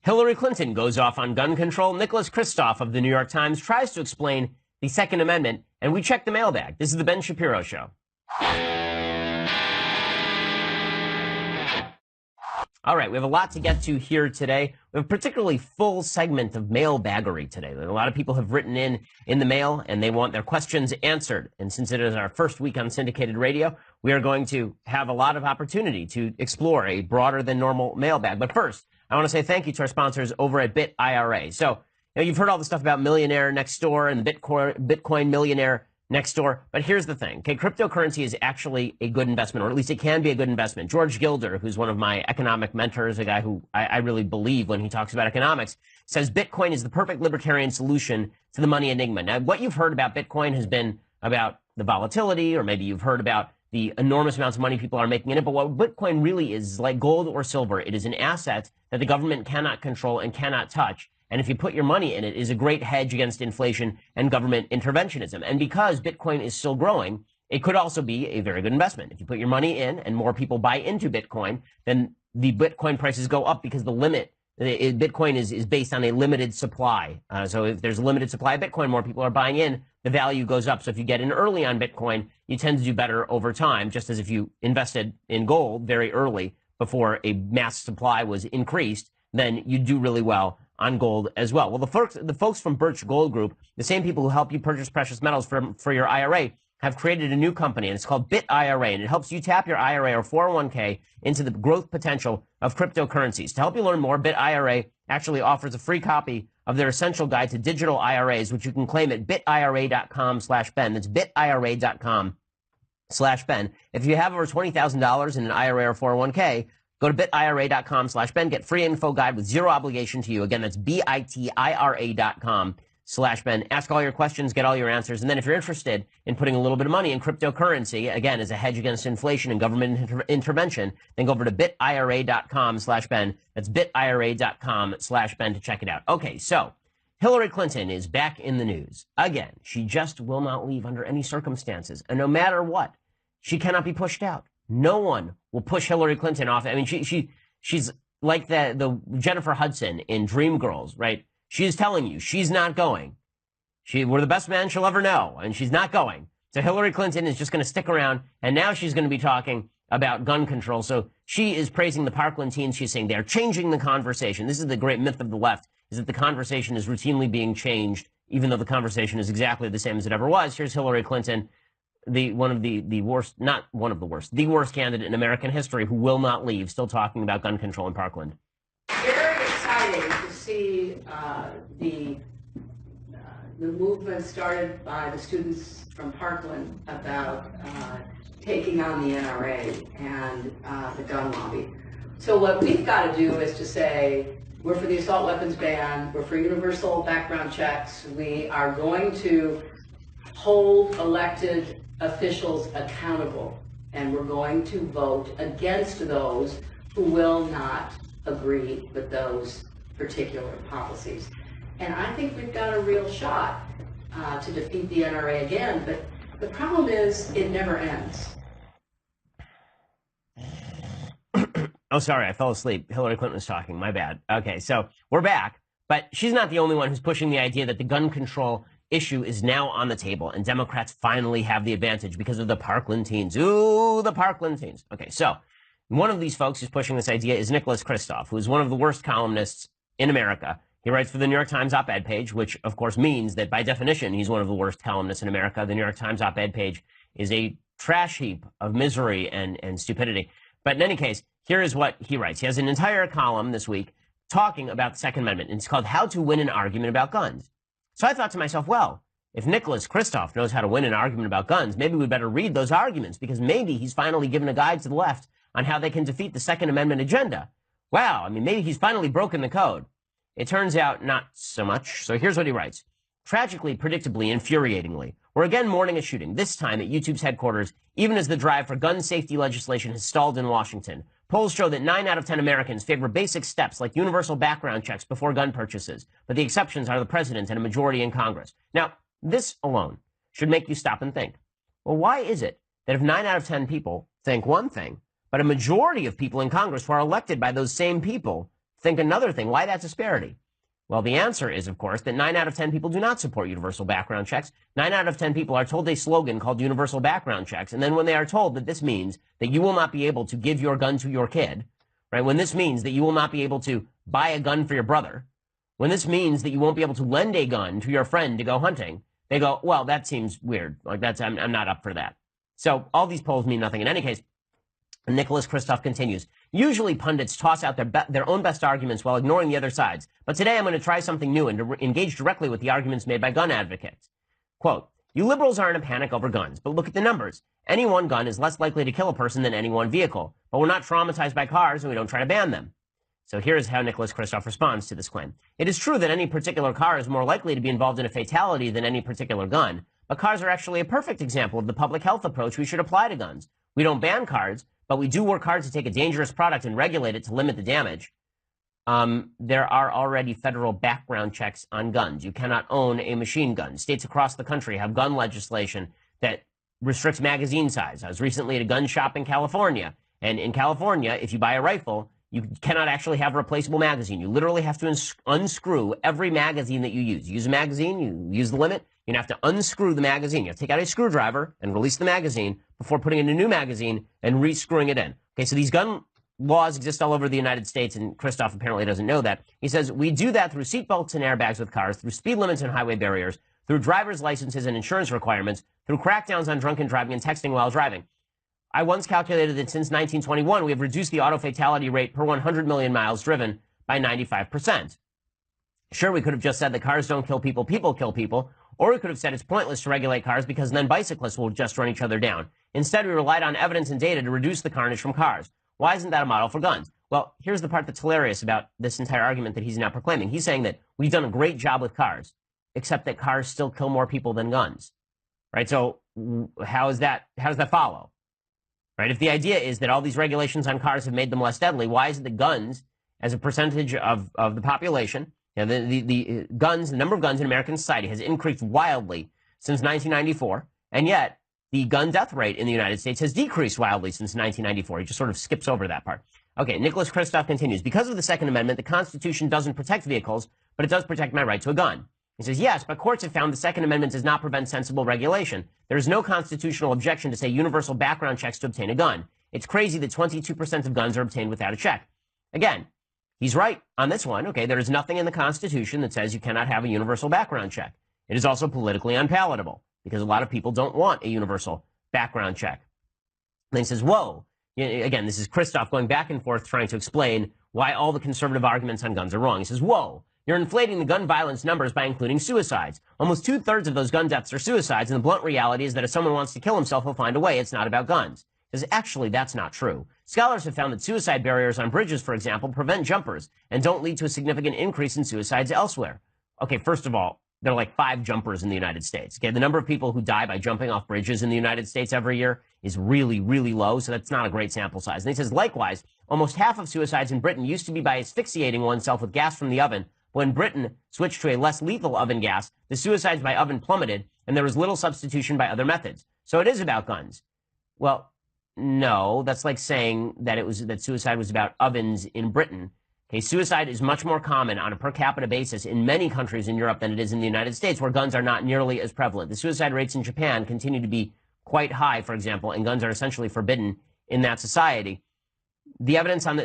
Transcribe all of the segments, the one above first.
Hillary Clinton goes off on gun control. Nicholas Kristof of the New York Times tries to explain the Second Amendment, and we check the mailbag. This is the Ben Shapiro Show. All right, we have a lot to get to here today. We have a particularly full segment of mailbaggery today. A lot of people have written in the mail, and they want their questions answered. And since it is our first week on syndicated radio, we are going to have a lot of opportunity to explore a broader than normal mailbag. But first, I want to say thank you to our sponsors over at Bit IRA. So, you've heard all the stuff about millionaire next door and the Bitcoin millionaire next door. But here's the thing. Okay, cryptocurrency is actually a good investment, or at least it can be a good investment. George Gilder, who's one of my economic mentors, a guy who I really believe when he talks about economics, says Bitcoin is the perfect libertarian solution to the money enigma. Now, what you've heard about Bitcoin has been about the volatility, or maybe you've heard about the enormous amounts of money people are making in it. But what Bitcoin really is like gold or silver. It is an asset that the government cannot control and cannot touch. And if you put your money in it, is a great hedge against inflation and government interventionism. And because Bitcoin is still growing, it could also be a very good investment. If you put your money in and more people buy into Bitcoin, then the Bitcoin prices go up because Bitcoin is based on a limited supply. So if there's a limited supply of Bitcoin, more people are buying in, the value goes up. So if you get in early on Bitcoin, you tend to do better over time, just as if you invested in gold very early before a mass supply was increased, then you do really well on gold as well. Well, the folks from Birch Gold Group, the same people who help you purchase precious metals for your IRA, have created a new company, and it's called Bit IRA, and it helps you tap your IRA or 401k into the growth potential of cryptocurrencies. To help you learn more, Bit IRA actually offers a free copy of their essential guide to digital IRAs, which you can claim at bitira.com/Ben. That's bitira.com/Ben. If you have over $20,000 in an IRA or 401k, go to bitira.com/Ben. Get free info guide with zero obligation to you. Again, that's bitira.com/Ben. Ask all your questions, get all your answers. And then if you're interested in putting a little bit of money in cryptocurrency, again, as a hedge against inflation and government intervention, then go over to bitira.com/Ben. That's bitira.com/Ben to check it out. Okay, so Hillary Clinton is back in the news. Again, she just will not leave under any circumstances. And no matter what, she cannot be pushed out. No one will push Hillary Clinton off. I mean, she's like the Jennifer Hudson in Dreamgirls, right? She's telling you she's not going. We're the best man she'll ever know, and she's not going. So Hillary Clinton is just going to stick around, and now she's going to be talking about gun control. So she is praising the Parkland teens. She's saying they're changing the conversation. This is the great myth of the left, is that the conversation is routinely being changed, even though the conversation is exactly the same as it ever was. Here's Hillary Clinton, the worst candidate in American history who will not leave, still talking about gun control in Parkland. Very exciting to see the movement started by the students from Parkland about taking on the NRA and the gun lobby. So what we've got to do is to say, we're for the assault weapons ban, we're for universal background checks, we are going to hold elected officials accountable, and we're going to vote against those who will not agree with those particular policies. And I think we've got a real shot to defeat the NRA again, but the problem is it never ends. Oh, sorry, I fell asleep. Hillary Clinton was talking. My bad. Okay, so we're back, but she's not the only one who's pushing the idea that the gun control issue is now on the table, and Democrats finally have the advantage because of the Parkland teens. Ooh, the Parkland teens. Okay, so one of these folks who's pushing this idea is Nicholas Kristof, who is one of the worst columnists in America. He writes for the New York Times op-ed page, which, of course, means that by definition, he's one of the worst columnists in America. The New York Times op-ed page is a trash heap of misery and stupidity. But in any case, here is what he writes. He has an entire column this week talking about the Second Amendment, and it's called How to Win an Argument About Guns. So I thought to myself, well, if Nicholas Kristof knows how to win an argument about guns, maybe we'd better read those arguments, because maybe he's finally given a guide to the left on how they can defeat the Second Amendment agenda. Wow, I mean, maybe he's finally broken the code. It turns out not so much. So here's what he writes. Tragically, predictably, infuriatingly, we're again mourning a shooting, this time at YouTube's headquarters, even as the drive for gun safety legislation has stalled in Washington. Polls show that 9 out of 10 Americans favor basic steps like universal background checks before gun purchases, but the exceptions are the president and a majority in Congress. Now, this alone should make you stop and think. Well, why is it that if 9 out of 10 people think one thing, but a majority of people in Congress who are elected by those same people think another thing. Why that disparity? Well, the answer is, of course, that 9 out of 10 people do not support universal background checks. 9 out of 10 people are told a slogan called universal background checks. And then when they are told that this means that you will not be able to give your gun to your kid, right? When this means that you will not be able to buy a gun for your brother, when this means that you won't be able to lend a gun to your friend to go hunting, they go, well, that seems weird. Like I'm not up for that. So all these polls mean nothing in any case. And Nicholas Kristof continues, usually pundits toss out their own best arguments while ignoring the other side's. But today I'm going to try something new and to engage directly with the arguments made by gun advocates. Quote, you liberals are in a panic over guns, but look at the numbers. Any one gun is less likely to kill a person than any one vehicle. But we're not traumatized by cars and we don't try to ban them. So here's how Nicholas Kristof responds to this claim. It is true that any particular car is more likely to be involved in a fatality than any particular gun, but cars are actually a perfect example of the public health approach we should apply to guns. We don't ban cars, but we do work hard to take a dangerous product and regulate it to limit the damage. There are already federal background checks on guns. You cannot own a machine gun. States across the country have gun legislation that restricts magazine size. I was recently at a gun shop in California, and in California, if you buy a rifle, you cannot actually have a replaceable magazine. You literally have to unscrew every magazine that you use. You use a magazine, you use the limit, you have to unscrew the magazine. You have to take out a screwdriver and release the magazine before putting in a new magazine and re-screwing it in. Okay, so these gun laws exist all over the United States, and Kristof apparently doesn't know that. He says, we do that through seatbelts and airbags with cars, through speed limits and highway barriers, through driver's licenses and insurance requirements, through crackdowns on drunken driving and texting while driving. I once calculated that since 1921, we have reduced the auto fatality rate per 100 million miles driven by 95%. Sure, we could have just said that cars don't kill people, people kill people, or we could have said it's pointless to regulate cars because then bicyclists will just run each other down. Instead, we relied on evidence and data to reduce the carnage from cars. Why isn't that a model for guns? Well, here's the part that's hilarious about this entire argument that he's now proclaiming. He's saying that we've done a great job with cars, except that cars still kill more people than guns, right? So how does that follow? Right? If the idea is that all these regulations on cars have made them less deadly, why is it that guns, as a percentage of the population, you know, the guns, the number of guns in American society has increased wildly since 1994, and yet the gun death rate in the United States has decreased wildly since 1994. He just sort of skips over that part. Okay, Nicholas Kristof continues. Because of the Second Amendment, the Constitution doesn't protect vehicles, but it does protect my right to a gun. He says, yes, but courts have found the Second Amendment does not prevent sensible regulation. There is no constitutional objection to say universal background checks to obtain a gun. It's crazy that 22% of guns are obtained without a check. Again, he's right on this one. Okay, there is nothing in the Constitution that says you cannot have a universal background check. It is also politically unpalatable because a lot of people don't want a universal background check. And then he says, whoa. Again, this is Kristof going back and forth trying to explain why all the conservative arguments on guns are wrong. He says, whoa. You're inflating the gun violence numbers by including suicides. Almost 2/3 of those gun deaths are suicides, and the blunt reality is that if someone wants to kill himself, he'll find a way. It's not about guns. Because actually, that's not true. Scholars have found that suicide barriers on bridges, for example, prevent jumpers and don't lead to a significant increase in suicides elsewhere. Okay, first of all, there are like 5 jumpers in the United States. Okay, the number of people who die by jumping off bridges in the United States every year is really, really low, so that's not a great sample size. And he says, likewise, almost half of suicides in Britain used to be by asphyxiating oneself with gas from the oven. When Britain switched to a less lethal oven gas, the suicides by oven plummeted, and there was little substitution by other methods. So it is about guns. Well, no, that's like saying that suicide was about ovens in Britain. Okay, suicide is much more common on a per capita basis in many countries in Europe than it is in the United States, where guns are not nearly as prevalent. The suicide rates in Japan continue to be quite high, for example, and guns are essentially forbidden in that society. The evidence on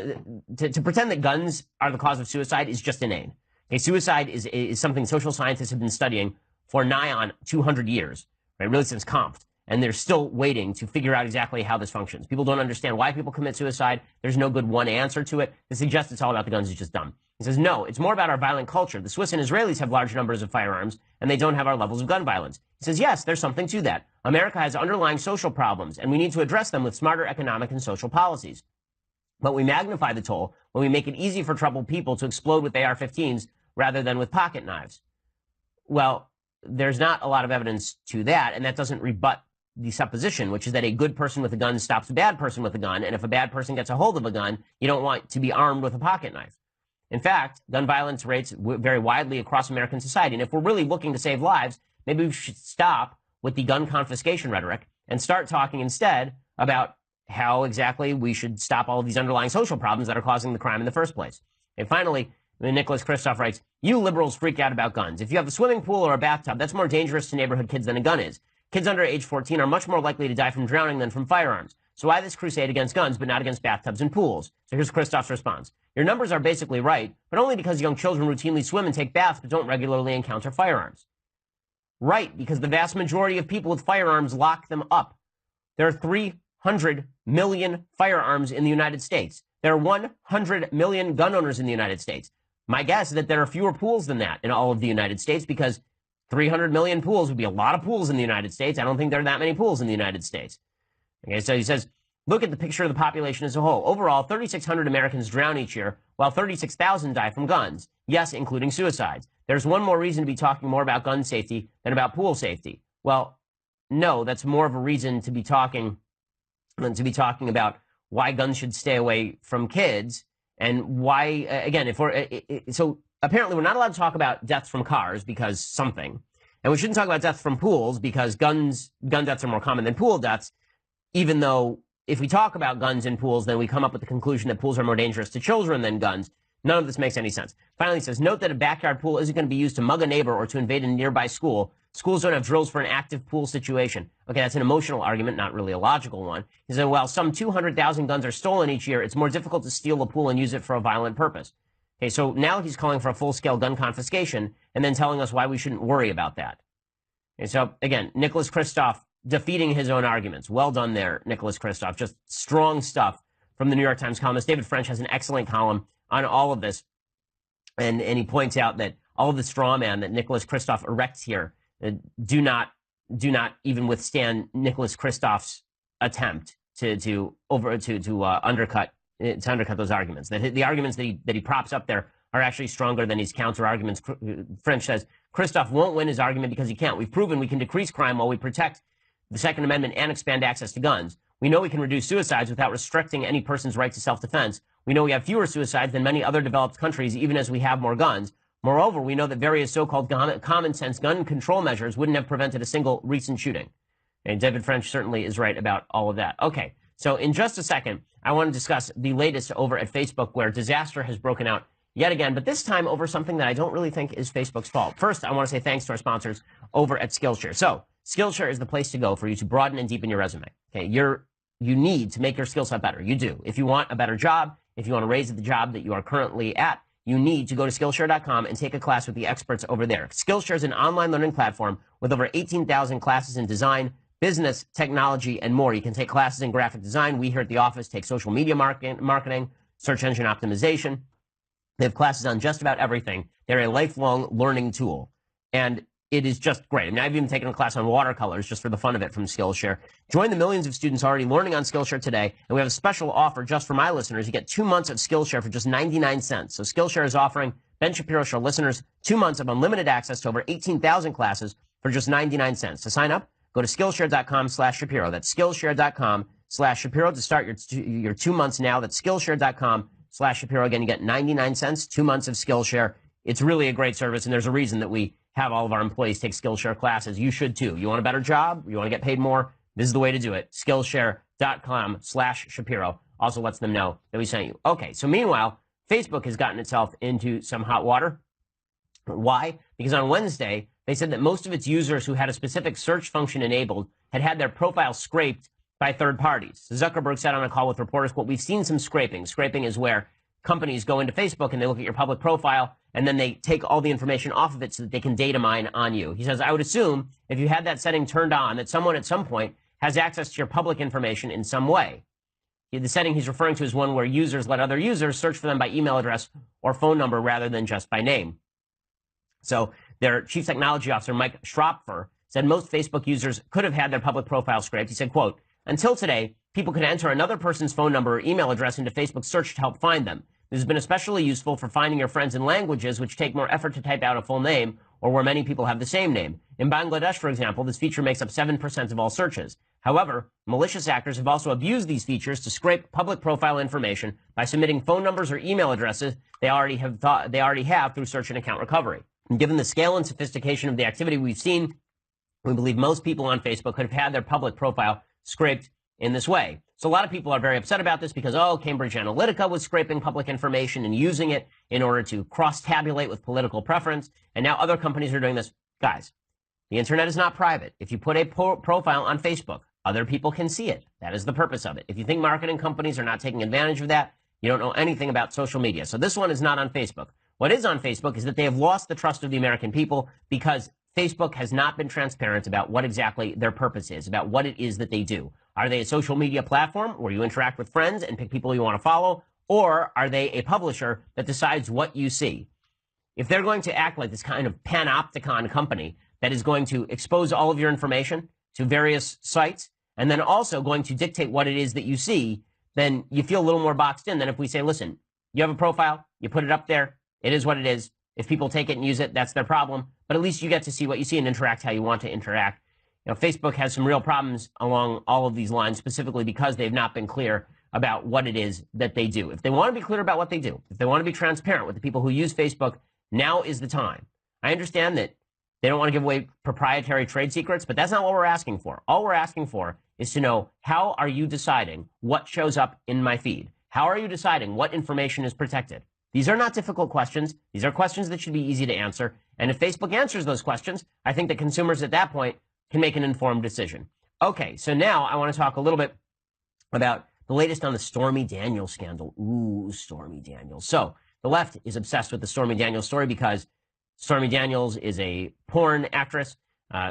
to pretend that guns are the cause of suicide is just inane. Okay, suicide is something social scientists have been studying for nigh on 200 years, right? Really since Comte. And they're still waiting to figure out exactly how this functions. People don't understand why people commit suicide. There's no good one answer to it. To suggest it's all about the guns is just dumb. He says, no, it's more about our violent culture. The Swiss and Israelis have large numbers of firearms, and they don't have our levels of gun violence. He says, yes, there's something to that. America has underlying social problems, and we need to address them with smarter economic and social policies. But we magnify the toll when we make it easy for troubled people to explode with AR-15s rather than with pocket knives. Well, there's not a lot of evidence to that, and that doesn't rebut the supposition, which is that a good person with a gun stops a bad person with a gun, and if a bad person gets a hold of a gun, you don't want to be armed with a pocket knife. In fact, gun violence rates vary widely across American society, and if we're really looking to save lives, maybe we should stop with the gun confiscation rhetoric and start talking instead about how exactly we should stop all of these underlying social problems that are causing the crime in the first place. And finally, Nicholas Kristof writes, you liberals freak out about guns. If you have a swimming pool or a bathtub, that's more dangerous to neighborhood kids than a gun is. Kids under age 14 are much more likely to die from drowning than from firearms. So why this crusade against guns, but not against bathtubs and pools? So here's Kristof's response. Your numbers are basically right, but only because young children routinely swim and take baths, but don't regularly encounter firearms. Right, because the vast majority of people with firearms lock them up. There are 300 million firearms in the United States. There are 100 million gun owners in the United States. My guess is that there are fewer pools than that in all of the United States, because 300 million pools would be a lot of pools in the United States. I don't think there are that many pools in the United States. Okay, so he says, look at the picture of the population as a whole. Overall, 3,600 Americans drown each year, while 36,000 die from guns. Yes, including suicides. There's one more reason to be talking more about gun safety than about pool safety. Well, no, that's more of a reason to be talking about why guns should stay away from kids, and why, again, so apparently we're not allowed to talk about deaths from cars because something, and we shouldn't talk about deaths from pools because gun deaths are more common than pool deaths, even though if we talk about guns in pools, then we come up with the conclusion that pools are more dangerous to children than guns. None of this makes any sense. Finally, he says, note that a backyard pool isn't going to be used to mug a neighbor or to invade a nearby school. Schools don't have drills for an active pool situation. Okay, that's an emotional argument, not really a logical one. He said, while some 200,000 guns are stolen each year, it's more difficult to steal a pool and use it for a violent purpose. Okay, so now he's calling for a full-scale gun confiscation and then telling us why we shouldn't worry about that. Okay, so again, Nicholas Kristof defeating his own arguments. Well done there, Nicholas Kristof. Just strong stuff from the New York Times columnist. David French has an excellent column on all of this. And he points out that all of the straw man that Nicholas Kristof erects here do not even withstand Nicholas Kristof's attempt to undercut those arguments. That the arguments that he props up there are actually stronger than his counter arguments. French says Kristof won't win his argument because he can't. We've proven we can decrease crime while we protect the Second Amendment and expand access to guns. We know we can reduce suicides without restricting any person's right to self-defense. We know we have fewer suicides than many other developed countries, even as we have more guns. Moreover, we know that various so-called common-sense gun control measures wouldn't have prevented a single recent shooting. And David French certainly is right about all of that. Okay, so in just a second, I want to discuss the latest over at Facebook, where disaster has broken out yet again, but this time over something that I don't really think is Facebook's fault. First, I want to say thanks to our sponsors over at Skillshare. So, Skillshare is the place to go for you to broaden and deepen your resume. Okay, you need to make your skill set better. You do. If you want a better job, if you want to raise the job that you are currently at, you need to go to Skillshare.com and take a class with the experts over there. Skillshare is an online learning platform with over 18,000 classes in design, business, technology, and more. You can take classes in graphic design. We here at the office take social media marketing, search engine optimization. They have classes on just about everything. They're a lifelong learning tool, and it is just great. I mean, I've even taken a class on watercolors just for the fun of it from Skillshare. Join the millions of students already learning on Skillshare today, and we have a special offer just for my listeners. You get 2 months of Skillshare for just 99 cents. So Skillshare is offering Ben Shapiro Show listeners 2 months of unlimited access to over 18,000 classes for just 99 cents. To sign up, go to Skillshare.com/Shapiro. That's Skillshare.com/Shapiro to start your 2 months now. That's Skillshare.com/Shapiro. Again, you get 99 cents, 2 months of Skillshare. It's really a great service, and there's a reason that we have all of our employees take Skillshare classes. You should too. You want a better job? You want to get paid more? This is the way to do it. Skillshare.com/Shapiro also lets them know that we sent you. Okay, so meanwhile, Facebook has gotten itself into some hot water. Why? Because on Wednesday, they said that most of its users who had a specific search function enabled had their profile scraped by third parties. Zuckerberg said on a call with reporters, quote, we've seen some scraping. Scraping is where companies go into Facebook and they look at your public profile and then they take all the information off of it so that they can data mine on you. He says, I would assume if you had that setting turned on that someone at some point has access to your public information in some way. The setting he's referring to is one where users let other users search for them by email address or phone number rather than just by name. So their chief technology officer, Mike Schropfer, said most Facebook users could have had their public profile scraped. He said, quote, until today, people could enter another person's phone number or email address into Facebook's search to help find them. This has been especially useful for finding your friends in languages which take more effort to type out a full name or where many people have the same name. In Bangladesh, for example, this feature makes up 7% of all searches. However, malicious actors have also abused these features to scrape public profile information by submitting phone numbers or email addresses they already have through search and account recovery. And given the scale and sophistication of the activity we've seen, we believe most people on Facebook could have had their public profile scraped in this way. So a lot of people are very upset about this because, oh, Cambridge Analytica was scraping public information and using it in order to cross-tabulate with political preference. And now other companies are doing this. Guys, the internet is not private. If you put a profile on Facebook, other people can see it. That is the purpose of it. If you think marketing companies are not taking advantage of that, you don't know anything about social media. So this one is not on Facebook. What is on Facebook is that they have lost the trust of the American people because Facebook has not been transparent about what exactly their purpose is, about what it is that they do. Are they a social media platform where you interact with friends and pick people you want to follow? Or are they a publisher that decides what you see? If they're going to act like this kind of panopticon company that is going to expose all of your information to various sites and then also going to dictate what it is that you see, then you feel a little more boxed in than if we say, listen, you have a profile, you put it up there, it is what it is. If people take it and use it, that's their problem. But at least you get to see what you see and interact how you want to interact. You know, Facebook has some real problems along all of these lines, specifically because they've not been clear about what it is that they do. If they want to be clear about what they do, if they want to be transparent with the people who use Facebook, now is the time. I understand that they don't want to give away proprietary trade secrets, but that's not what we're asking for. All we're asking for is to know, how are you deciding what shows up in my feed? How are you deciding what information is protected? These are not difficult questions. These are questions that should be easy to answer. And if Facebook answers those questions, I think that consumers at that point can make an informed decision. Okay, so now I want to talk a little bit about the latest on the Stormy Daniels scandal. Ooh, Stormy Daniels. So the left is obsessed with the Stormy Daniels story because Stormy Daniels is a porn actress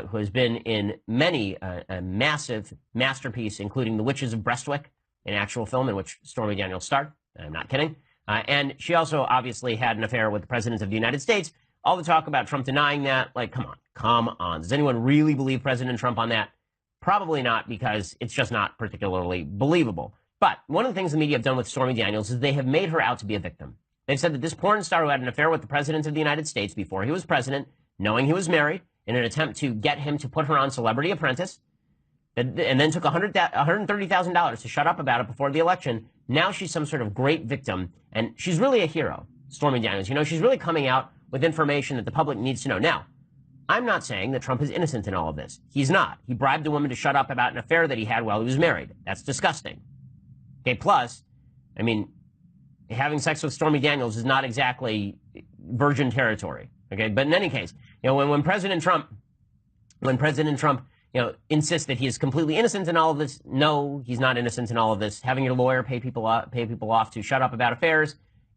who has been in many a massive masterpiece, including The Witches of Breastwick, an actual film in which Stormy Daniels starred. I'm not kidding. And she also obviously had an affair with the President of the United States. All the talk about Trump denying that, like, come on. Does anyone really believe President Trump on that? Probably not, because it's just not particularly believable. But one of the things the media have done with Stormy Daniels is they have made her out to be a victim. They've said that this porn star who had an affair with the President of the United States before he was president, knowing he was married, in an attempt to get him to put her on Celebrity Apprentice, and then took $130,000 to shut up about it before the election. Now she's some sort of great victim, and she's really a hero, Stormy Daniels. You know, she's really coming out with information that the public needs to know. Now, I'm not saying that Trump is innocent in all of this. He's not. He bribed a woman to shut up about an affair that he had while he was married. That's disgusting. Okay, plus, I mean, having sex with Stormy Daniels is not exactly virgin territory. Okay, but in any case, you know, when President Trump, you know, insists that he is completely innocent in all of this, no, he's not innocent in all of this. Having your lawyer pay people off to shut up about affairs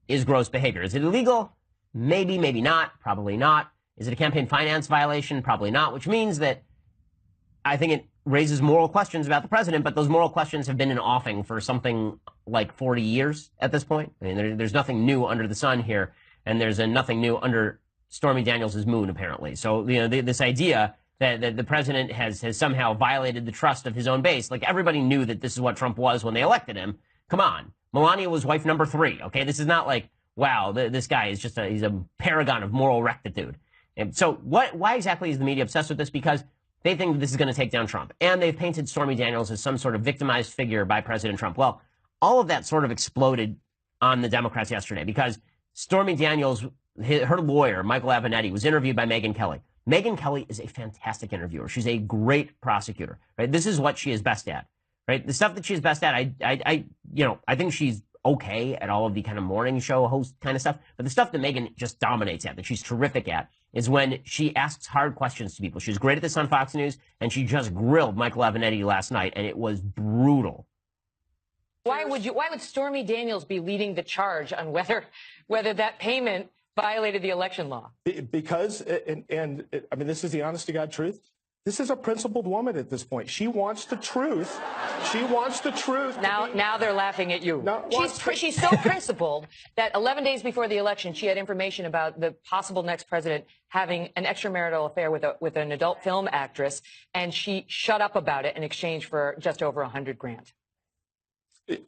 is gross behavior. Is it illegal? Maybe, maybe not. Probably not. Is it a campaign finance violation? Probably not. Which means that I think it raises moral questions about the president, but those moral questions have been in offing for something like 40 years at this point. I mean, there's nothing new under the sun here, and there's nothing new under Stormy Daniels' moon, apparently. So, you know, this idea that the president has somehow violated the trust of his own base, like everybody knew that this is what Trump was when they elected him. Come on. Melania was wife number 3, okay? This is not like, wow, this guy is just he's a paragon of moral rectitude. And so why exactly is the media obsessed with this? Because they think this is going to take down Trump. And they've painted Stormy Daniels as some sort of victimized figure by President Trump. Well, all of that sort of exploded on the Democrats yesterday because Stormy Daniels, her lawyer, Michael Avenatti, was interviewed by Megyn Kelly. Megyn Kelly is a fantastic interviewer. She's a great prosecutor, right? This is what she is best at, right? The stuff that she's best at, I think she's okay at all of the kind of morning show host kind of stuff. But the stuff that Megyn just dominates at, that she's terrific at, is when she asks hard questions to people. She was great at this on Fox News, and she just grilled Michael Avenatti last night, and it was brutal. Why would Stormy Daniels be leading the charge on whether that payment violated the election law? Because, I mean, this is the honest to God truth. This is a principled woman at this point. She wants the truth. She wants the truth. Now they're laughing at you. She's so principled that 11 days before the election, she had information about the possible next president having an extramarital affair with an adult film actress, and she shut up about it in exchange for just over $100,000.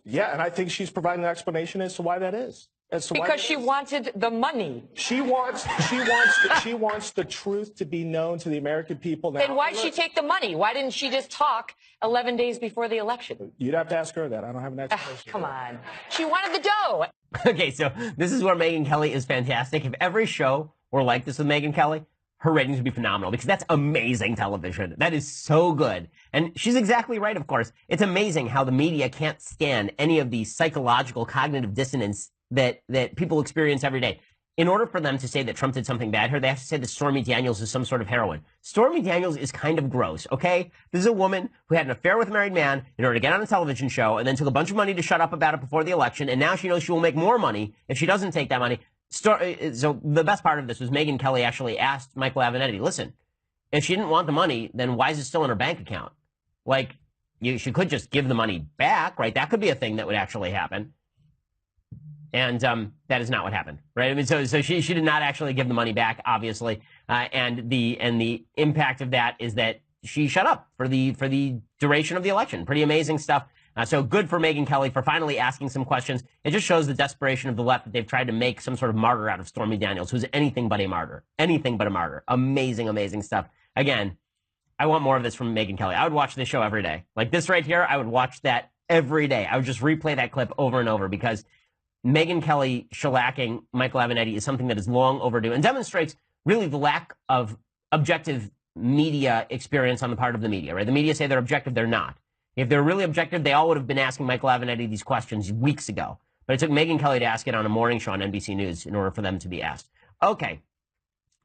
Yeah, and I think she's providing an explanation as to why that is. Because she wanted the money. She wants the truth to be known to the American people. Now, then why'd she take the money? Why didn't she just talk 11 days before the election? You'd have to ask her that. I don't have an explanation. Come on. She wanted the dough. Okay, so this is where Megyn Kelly is fantastic. If every show were like this with Megyn Kelly, her ratings would be phenomenal because that's amazing television. That is so good. And she's exactly right, of course. It's amazing how the media can't stand any of the psychological cognitive dissonance that people experience every day. In order for them to say that Trump did something bad here, they have to say that Stormy Daniels is some sort of heroine. Stormy Daniels is kind of gross, okay? This is a woman who had an affair with a married man in order to get on a television show and then took a bunch of money to shut up about it before the election, and now she knows she will make more money if she doesn't take that money. So the best part of this was Megyn Kelly actually asked Michael Avenatti, listen, if she didn't want the money, then why is it still in her bank account? Like, she could just give the money back, right? That could be a thing that would actually happen. And that is not what happened, right? I mean, so she did not actually give the money back, obviously, and the impact of that is that she shut up for the duration of the election. Pretty amazing stuff. So good for Megyn Kelly for finally asking some questions. It just shows the desperation of the left that they've tried to make some sort of martyr out of Stormy Daniels, who's anything but a martyr. Anything but a martyr. Amazing, amazing stuff. Again, I want more of this from Megyn Kelly. I would watch this show every day. Like this right here, I would watch that every day. I would just replay that clip over and over because Megyn Kelly shellacking Michael Avenatti is something that is long overdue and demonstrates really the lack of objective media experience on the part of the media, right? The media say they're objective, they're not. If they're really objective, they all would have been asking Michael Avenatti these questions weeks ago. But it took Megyn Kelly to ask it on a morning show on NBC News in order for them to be asked. Okay,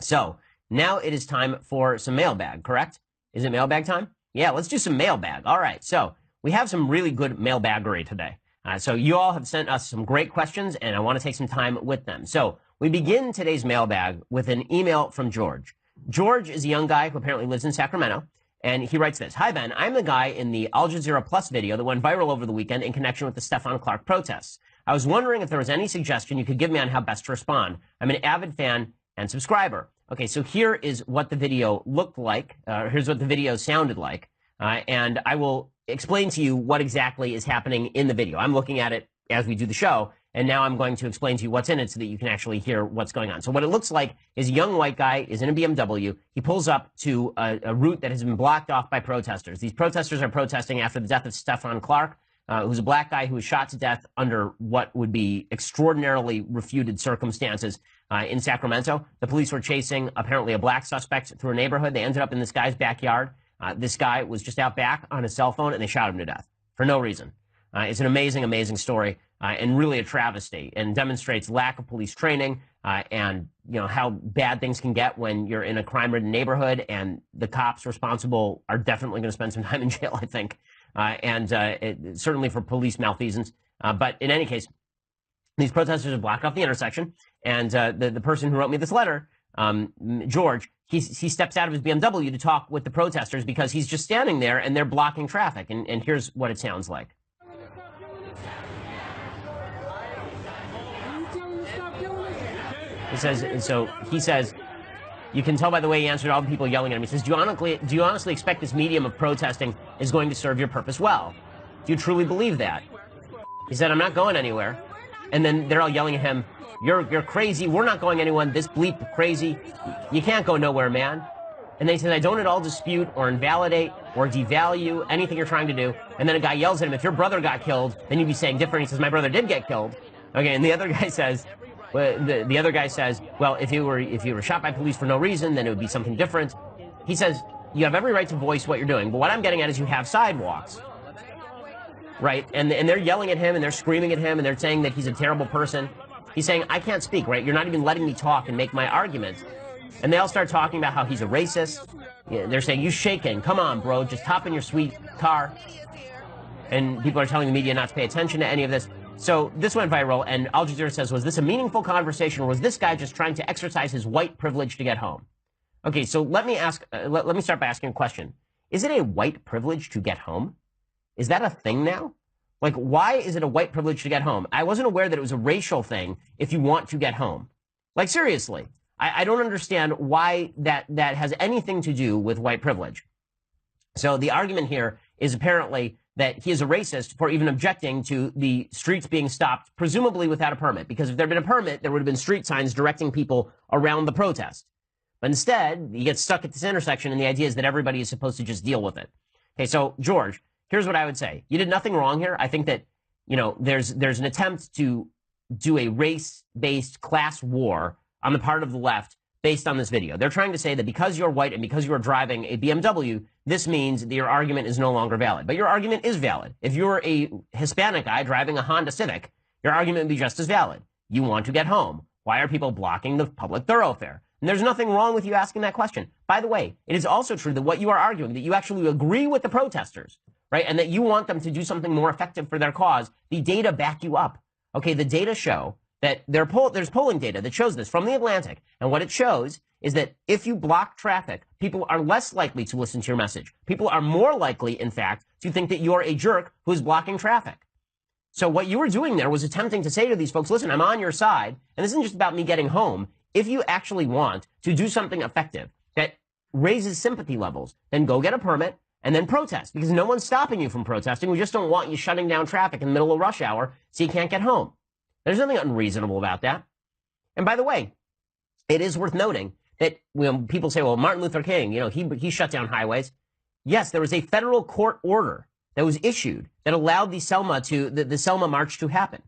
so now it is time for some mailbag, correct? Is it mailbag time? Yeah, let's do some mailbag. All right, so we have some really good mailbaggery today. So you all have sent us some great questions, and I want to take some time with them. So we begin today's mailbag with an email from George. George is a young guy who apparently lives in Sacramento, and he writes this. Hi, Ben. I'm the guy in the Al Jazeera Plus video that went viral over the weekend in connection with the Stephon Clark protests. I was wondering if there was any suggestion you could give me on how best to respond. I'm an avid fan and subscriber. Okay, so here is what the video looked like. Here's what the video sounded like. And I will explain to you what exactly is happening in the video. I'm looking at it as we do the show, and now I'm going to explain to you what's in it so that you can actually hear what's going on. So what it looks like is a young white guy is in a BMW. He pulls up to a route that has been blocked off by protesters. These protesters are protesting after the death of Stephon Clark, who's a black guy who was shot to death under what would be extraordinarily refuted circumstances in Sacramento. The police were chasing apparently a black suspect through a neighborhood. They ended up in this guy's backyard. This guy was just out back on his cell phone, and they shot him to death for no reason. It's an amazing, amazing story, and really a travesty, and demonstrates lack of police training and how bad things can get when you're in a crime-ridden neighborhood, and the cops responsible are definitely going to spend some time in jail, I think, and certainly for police malfeasance. But in any case, these protesters have blocked off the intersection, and the person who wrote me this letter, George, he steps out of his BMW to talk with the protesters because he's just standing there and they're blocking traffic. And here's what it sounds like. He says, you can tell by the way he answered all the people yelling at him. He says, do you honestly expect this medium of protesting is going to serve your purpose well? Do you truly believe that? He said, I'm not going anywhere. And then they're all yelling at him, You're crazy. We're not going anywhere. This bleep crazy. You can't go nowhere, man. And then he says, I don't at all dispute or invalidate or devalue anything you're trying to do. And then a guy yells at him, if your brother got killed, then you'd be saying different. He says, my brother did get killed. Okay, and the other guy says, the other guy says, well, if you were shot by police for no reason, then it would be something different. He says, you have every right to voice what you're doing. But what I'm getting at is you have sidewalks. Right? And they're yelling at him and they're screaming at him and they're saying that he's a terrible person. He's saying, I can't speak, right? You're not even letting me talk and make my argument. And they all start talking about how he's a racist. Yeah, they're saying, you shaking. Come on, bro. Just hop in your sweet car. And people are telling the media not to pay attention to any of this. So this went viral, and Al Jazeera says, was this a meaningful conversation, or was this guy just trying to exercise his white privilege to get home? Okay, so let me start by asking a question. Is it a white privilege to get home? Is that a thing now? Like, why is it a white privilege to get home? I wasn't aware that it was a racial thing if you want to get home. Like, seriously. I don't understand why that has anything to do with white privilege. So the argument here is apparently that he is a racist for even objecting to the streets being stopped, presumably without a permit. Because if there had been a permit, there would have been street signs directing people around the protest. But instead, he gets stuck at this intersection, and the idea is that everybody is supposed to just deal with it. Okay, so, George, here's what I would say. You did nothing wrong here. I think that, there's an attempt to do a race-based class war on the part of the left based on this video. They're trying to say that because you're white and because you're driving a BMW, this means that your argument is no longer valid. But your argument is valid. If you're a Hispanic guy driving a Honda Civic, your argument would be just as valid. You want to get home. Why are people blocking the public thoroughfare? And there's nothing wrong with you asking that question. By the way, it is also true that what you are arguing, that you actually agree with the protesters, right? And that you want them to do something more effective for their cause. The data back you up. Okay, the data show that there's polling data that shows this from the Atlantic. And what it shows is that if you block traffic, people are less likely to listen to your message. People are more likely, in fact, to think that you're a jerk who's blocking traffic. So what you were doing there was attempting to say to these folks, listen, I'm on your side, and this isn't just about me getting home. If you actually want to do something effective that raises sympathy levels, then go get a permit and then protest, because no one's stopping you from protesting. We just don't want you shutting down traffic in the middle of rush hour so you can't get home. There's nothing unreasonable about that. And by the way, it is worth noting that when people say, well, Martin Luther King, he shut down highways. Yes, there was a federal court order that was issued that allowed the Selma March to happen.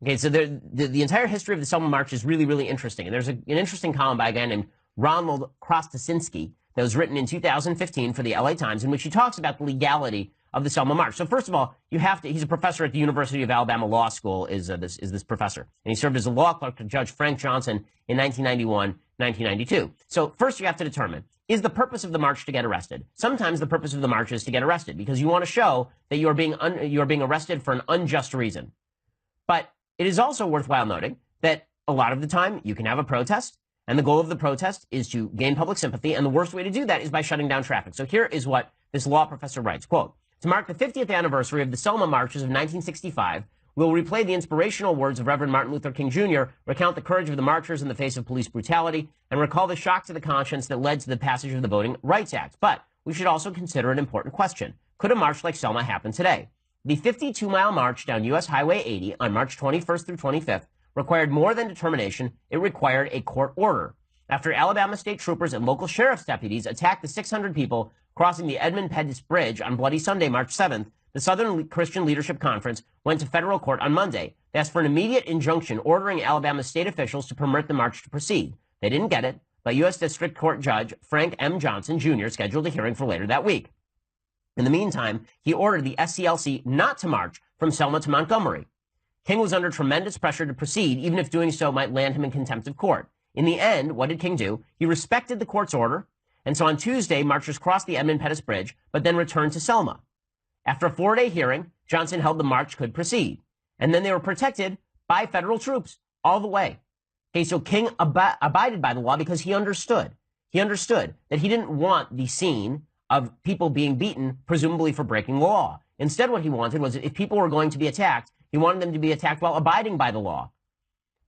Okay, so the entire history of the Selma March is really, really interesting. And there's an interesting column by a guy named Ronald Krostasinski that was written in 2015 for the LA Times, in which he talks about the legality of the Selma March. So first of all, he's a professor at the University of Alabama Law School, is this professor. And he served as a law clerk to Judge Frank Johnson in 1991, 1992. So first you have to determine, is the purpose of the march to get arrested? Sometimes the purpose of the march is to get arrested because you want to show that you are being arrested for an unjust reason. But it is also worthwhile noting that a lot of the time you can have a protest, and the goal of the protest is to gain public sympathy, and the worst way to do that is by shutting down traffic. So here is what this law professor writes, quote, to mark the 50th anniversary of the Selma Marches of 1965, we'll replay the inspirational words of Reverend Martin Luther King Jr., recount the courage of the marchers in the face of police brutality, and recall the shock to the conscience that led to the passage of the Voting Rights Act. But we should also consider an important question. Could a march like Selma happen today? The 52-mile march down U.S. Highway 80 on March 21st through 25th required more than determination. It required a court order. After Alabama state troopers and local sheriff's deputies attacked the 600 people crossing the Edmund Pettus Bridge on Bloody Sunday, March 7th, the Southern Christian Leadership Conference went to federal court on Monday. They asked for an immediate injunction ordering Alabama state officials to permit the march to proceed. They didn't get it, but U.S. District Court Judge Frank M. Johnson, Jr. scheduled a hearing for later that week. In the meantime, he ordered the SCLC not to march from Selma to Montgomery. King was under tremendous pressure to proceed, even if doing so might land him in contempt of court. In the end, what did King do? He respected the court's order, and so on Tuesday, marchers crossed the Edmund Pettus Bridge, but then returned to Selma. After a 4-day hearing, Johnson held the march could proceed, and then they were protected by federal troops all the way. Okay, so King abided by the law because he understood. He understood that he didn't want the scene of people being beaten, presumably for breaking law. Instead, what he wanted was if people were going to be attacked, he wanted them to be attacked while abiding by the law.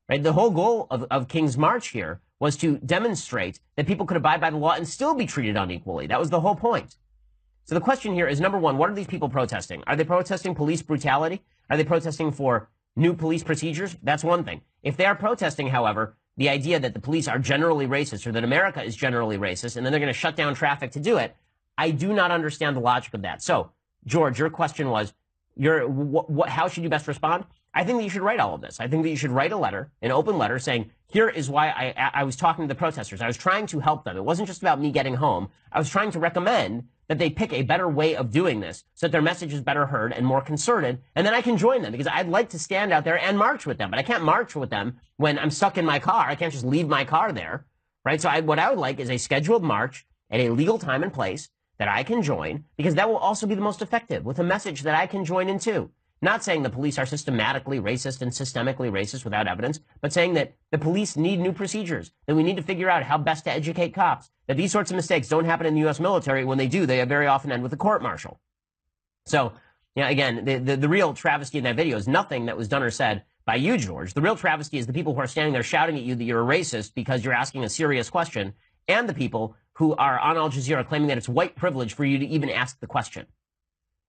Right? The whole goal of King's March here was to demonstrate that people could abide by the law and still be treated unequally. That was the whole point. So the question here is, number one, what are these people protesting? Are they protesting police brutality? Are they protesting for new police procedures? That's one thing. If they are protesting, however, the idea that the police are generally racist or that America is generally racist, and then they're going to shut down traffic to do it, I do not understand the logic of that. So, George, your question was, how should you best respond? I think that you should write all of this. I think that you should write a letter, an open letter, saying, here is why I was talking to the protesters. I was trying to help them. It wasn't just about me getting home. I was trying to recommend that they pick a better way of doing this so that their message is better heard and more concerted, and then I can join them because I'd like to stand out there and march with them, but I can't march with them when I'm stuck in my car. I can't just leave my car there, right? So what I would like is a scheduled march at a legal time and place that I can join, because that will also be the most effective, with a message that I can join in too. Not saying the police are systematically racist and systemically racist without evidence, but saying that the police need new procedures, that we need to figure out how best to educate cops, that these sorts of mistakes don't happen in the U.S. military. When they do, they very often end with a court-martial. So, again, the real travesty in that video is nothing that was done or said by you, George. The real travesty is the people who are standing there shouting at you that you're a racist because you're asking a serious question, and the people who are on Al Jazeera claiming that it's white privilege for you to even ask the question.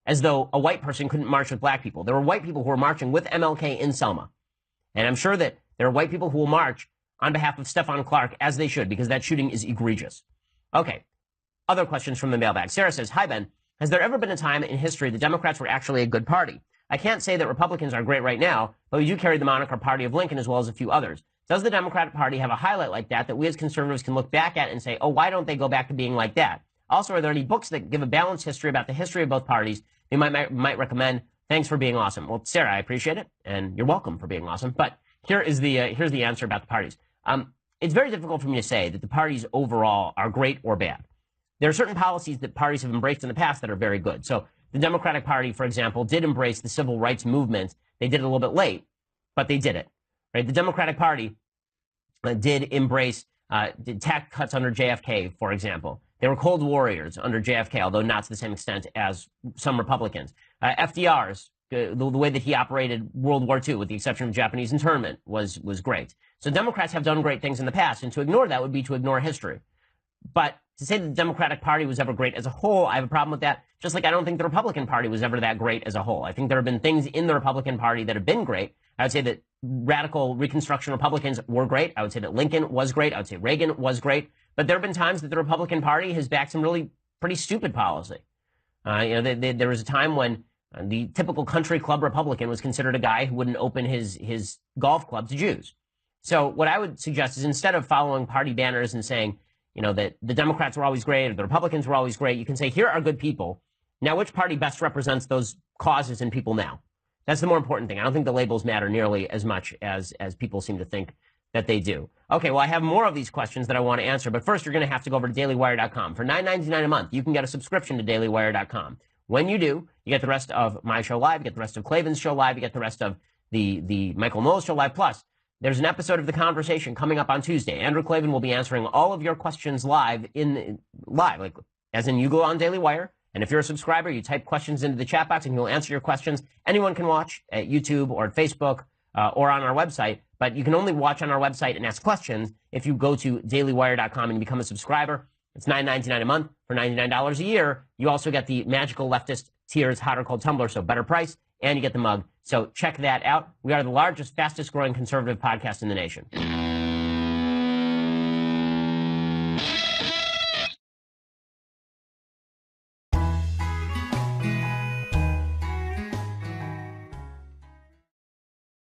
As though a white person couldn't march with black people. There were white people who were marching with MLK in Selma. And I'm sure that there are white people who will march on behalf of Stephon Clark, as they should, because that shooting is egregious. Okay. Other questions from the mailbag. Sarah says, hi, Ben. Has there ever been a time in history the Democrats were actually a good party? I can't say that Republicans are great right now, but we do carry the moniker Party of Lincoln as well as a few others. Does the Democratic Party have a highlight like that we as conservatives can look back at and say, oh, why don't they go back to being like that? Also, are there any books that give a balanced history about the history of both parties you might recommend? Thanks for being awesome. Well, Sarah, I appreciate it, and you're welcome for being awesome. But here's the answer about the parties. It's very difficult for me to say that the parties overall are great or bad. There are certain policies that parties have embraced in the past that are very good. So the Democratic Party, for example, did embrace the civil rights movement. They did it a little bit late, but they did it. Right? The Democratic Party did embrace tax cuts under JFK, for example. They were cold warriors under JFK, although not to the same extent as some Republicans. FDR's, the way that he operated World War II, with the exception of Japanese internment, was great. So Democrats have done great things in the past, and to ignore that would be to ignore history. But to say that the Democratic Party was ever great as a whole, I have a problem with that, just like I don't think the Republican Party was ever that great as a whole. I think there have been things in the Republican Party that have been great. I would say that radical Reconstruction Republicans were great. I would say that Lincoln was great. I would say Reagan was great. But there have been times that the Republican Party has backed some really pretty stupid policy. There was a time when the typical country club Republican was considered a guy who wouldn't open his golf club to Jews. So what I would suggest is, instead of following party banners and saying, that the Democrats were always great or the Republicans were always great, you can say, here are good people. Now, which party best represents those causes and people now? That's the more important thing. I don't think the labels matter nearly as much as people seem to think that they do. Okay, well, I have more of these questions that I want to answer, but first you're going to have to go over to dailywire.com. For $9.99 a month, you can get a subscription to dailywire.com. When you do, you get the rest of my show live, you get the rest of Klavan's show live, you get the rest of the Michael Knowles show live. Plus, there's an episode of The Conversation coming up on Tuesday. Andrew Klavan will be answering all of your questions live, like as in you go on Daily Wire. And if you're a subscriber, you type questions into the chat box and he'll answer your questions. Anyone can watch at YouTube or at Facebook or on our website, but you can only watch on our website and ask questions if you go to dailywire.com and become a subscriber. It's $9.99 a month for $99 a year. You also get the magical leftist tiers, hot or cold tumbler, so better price, and you get the mug. So check that out. We are the largest, fastest growing conservative podcast in the nation.